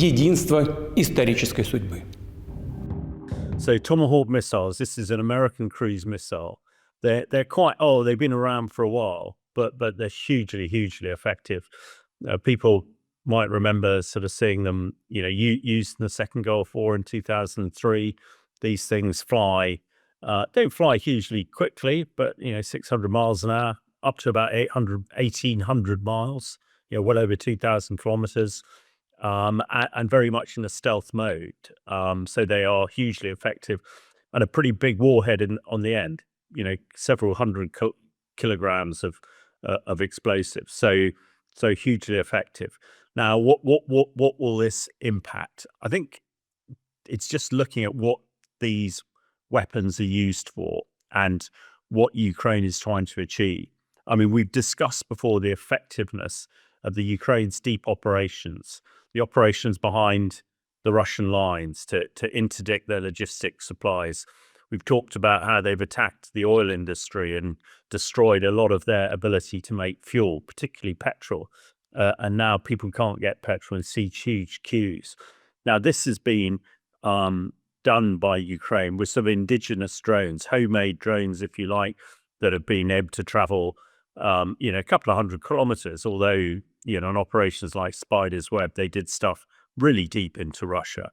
единства исторической судьбы. So Tomahawk missiles, this is an American cruise missile. They're quite old. They've been around for a while, but they're hugely effective. People might remember sort of seeing them, used in the Second Gulf War in 2003. These things fly, don't fly hugely quickly, but 600 miles an hour, up to about 1,800 miles. Well over 2,000 kilometers. And very much in a stealth mode. So they are hugely effective and a pretty big warhead on the end, several hundred kilograms of explosives. So hugely effective. Now, what will this impact? I think it's just looking at what these weapons are used for and what Ukraine is trying to achieve. I mean, we've discussed before the effectiveness of the Ukraine's deep operations, the operations behind the Russian lines to interdict their logistics supplies. We've talked about how they've attacked the oil industry and destroyed a lot of their ability to make fuel, particularly petrol. And now people can't get petrol and see huge queues. Now, this has been done by Ukraine with some indigenous drones, homemade drones, if you like, that have been able to travel, a couple of hundred kilometers, although, on operations like Spider's Web, they did stuff really deep into Russia.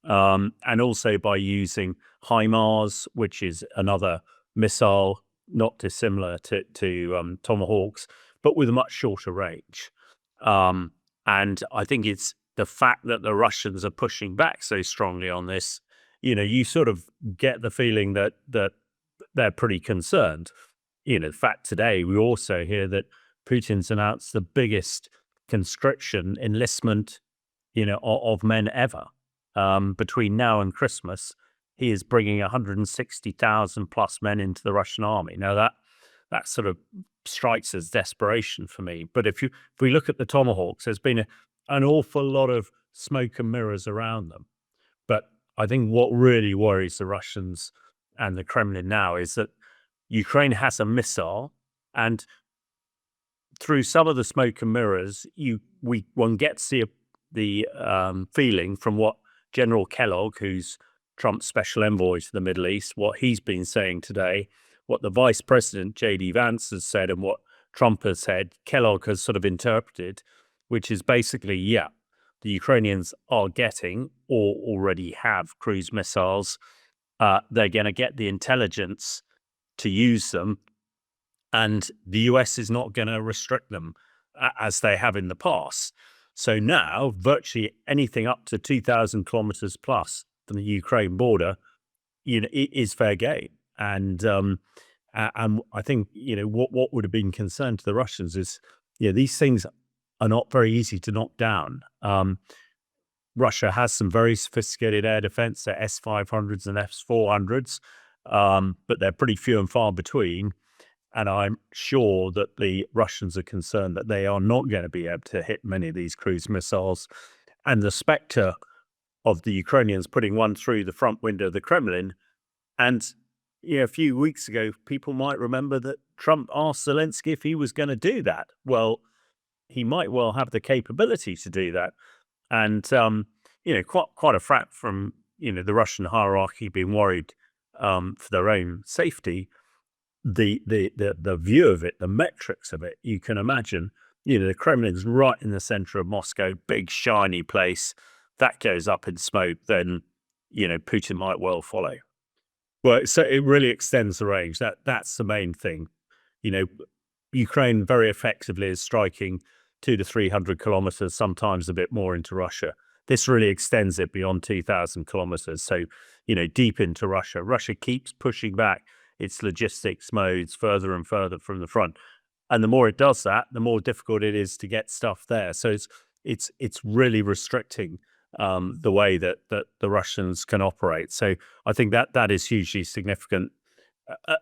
And also by using HIMARS, which is another missile, not dissimilar to Tomahawks, but with a much shorter range. And I think it's the fact that the Russians are pushing back so strongly on this, you sort of get the feeling that they're pretty concerned. In fact, today we also hear that Putin's announced the biggest conscription enlistment, of men ever. Between now and Christmas, he is bringing 160,000 plus men into the Russian army. Now that sort of strikes as desperation for me. But if we look at the Tomahawks, there's been an awful lot of smoke and mirrors around them. But I think what really worries the Russians and the Kremlin now is that Ukraine has a missile, and through some of the smoke and mirrors, one gets the feeling from what General Kellogg, who's Trump's special envoy to the Middle East, what he's been saying today, what the Vice President JD Vance has said, and what Trump has said, Kellogg has sort of interpreted, which is basically, the Ukrainians are getting or already have cruise missiles. They're going to get the intelligence to use them, and the US is not going to restrict them as they have in the past. So now virtually anything up to 2,000 kilometers plus from the Ukraine border, it is fair game. And I think, what would have been concerned to the Russians is, these things are not very easy to knock down. Russia has some very sophisticated air defense, their S-500s and S-400s, but they're pretty few and far between. And I'm sure that the Russians are concerned that they are not going to be able to hit many of these cruise missiles. And the specter of the Ukrainians putting one through the front window of the Kremlin. And a few weeks ago, people might remember that Trump asked Zelensky if he was going to do that. Well, he might well have the capability to do that. And, quite a frat from, the Russian hierarchy being worried for their own safety. The view of it, the metrics of it, you can imagine, the Kremlin's right in the center of Moscow, big shiny place. That goes up in smoke, then, Putin might well follow. Well, so it really extends the range. That's the main thing. Ukraine very effectively is striking 200 to 300 kilometers, sometimes a bit more into Russia. This really extends it beyond 2,000 kilometers. So, deep into Russia. Russia keeps pushing back its logistics modes further and further from the front. And the more it does that, the more difficult it is to get stuff there. So it's really restricting the way that the Russians can operate. So I think that is hugely significant.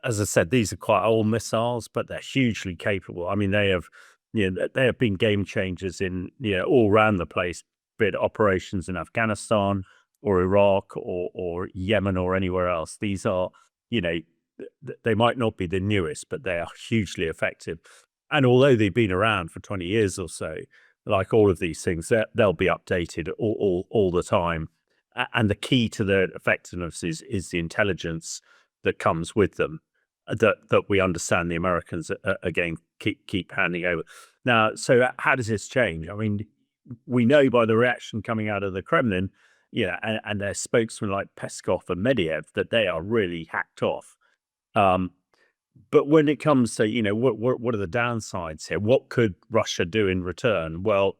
As I said, these are quite old missiles, but they're hugely capable. I mean, they have been game changers in all around the place, be it operations in Afghanistan or Iraq or Yemen or anywhere else. These are, they might not be the newest, but they are hugely effective. And although they've been around for 20 years or so, like all of these things, they'll be updated all the time. And the key to their effectiveness is the intelligence that comes with them, that we understand the Americans again keep handing over. Now, so how does this change? I mean, we know by the reaction coming out of the Kremlin, and their spokesmen like Peskov and Medvedev, that they are really hacked off. But when it comes to, what are the downsides here? What could Russia do in return? Well,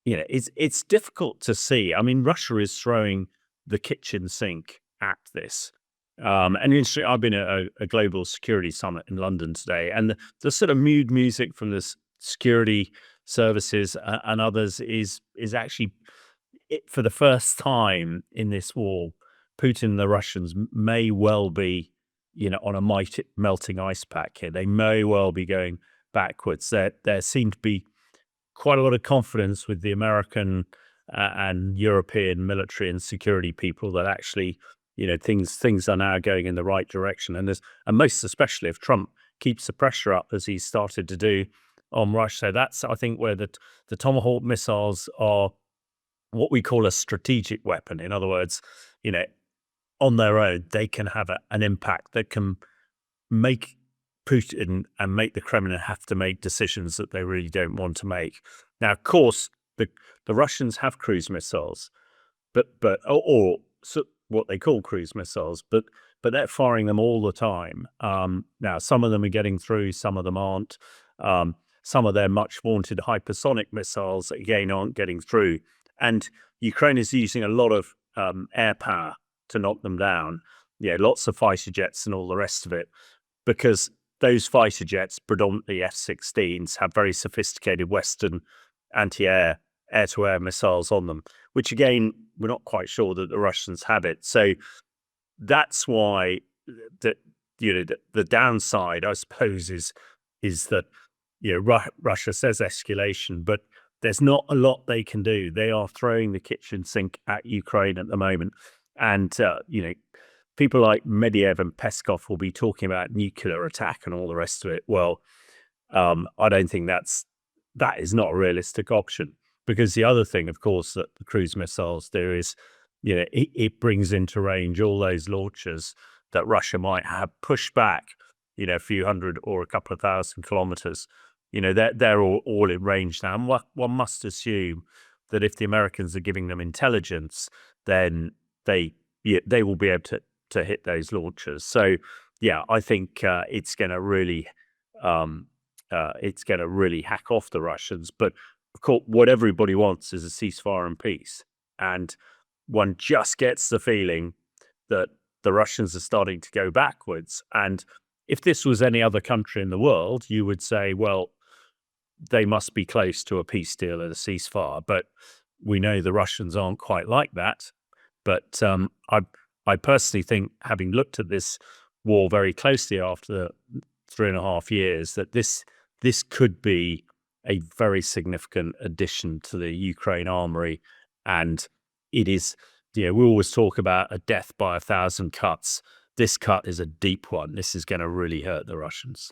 it's difficult to see. I mean, Russia is throwing the kitchen sink at this. And interesting, I've been at a global security summit in London today, and the sort of mood music from the security services and others is actually, for the first time in this war, Putin and the Russians may well be, on a mighty melting ice pack here. They may well be going backwards. There seemed to be quite a lot of confidence with the American and European military and security people that actually, things are now going in the right direction. And most especially if Trump keeps the pressure up as he started to do on Russia. So that's, I think, where the Tomahawk missiles are what we call a strategic weapon. In other words, on their own, they can have an impact that can make Putin and make the Kremlin have to make decisions that they really don't want to make. Now, of course, the Russians have cruise missiles, or what they call cruise missiles, but they're firing them all the time. Now, some of them are getting through, some of them aren't. Some of their much vaunted hypersonic missiles, again, aren't getting through. And Ukraine is using a lot of air power to knock them down. Lots of fighter jets and all the rest of it, because those fighter jets, predominantly F-16s, have very sophisticated Western anti-air, air-to-air missiles on them, which again, we're not quite sure that the Russians have it. So that's why the downside, I suppose, is that Russia says escalation, but there's not a lot they can do. They are throwing the kitchen sink at Ukraine at the moment, and people like Medvedev and Peskov will be talking about nuclear attack and all the rest of it. Well, I don't think that is not a realistic option, because the other thing, of course, that the cruise missiles do is, it brings into range all those launchers that Russia might have pushed back, a few hundred or a couple of thousand kilometers. They're all in range now. And one must assume that if the Americans are giving them intelligence, then they will be able to hit those launchers. So yeah, I think it's going to really hack off the Russians. But of course, what everybody wants is a ceasefire and peace. And one just gets the feeling that the Russians are starting to go backwards. And if this was any other country in the world, you would say, well, they must be close to a peace deal and a ceasefire. But we know the Russians aren't quite like that. But I personally think, having looked at this war very closely after 3.5 years, that this could be a very significant addition to the Ukraine armory. And it is, we always talk about a death by 1,000 cuts. This cut is a deep one. This is going to really hurt the Russians.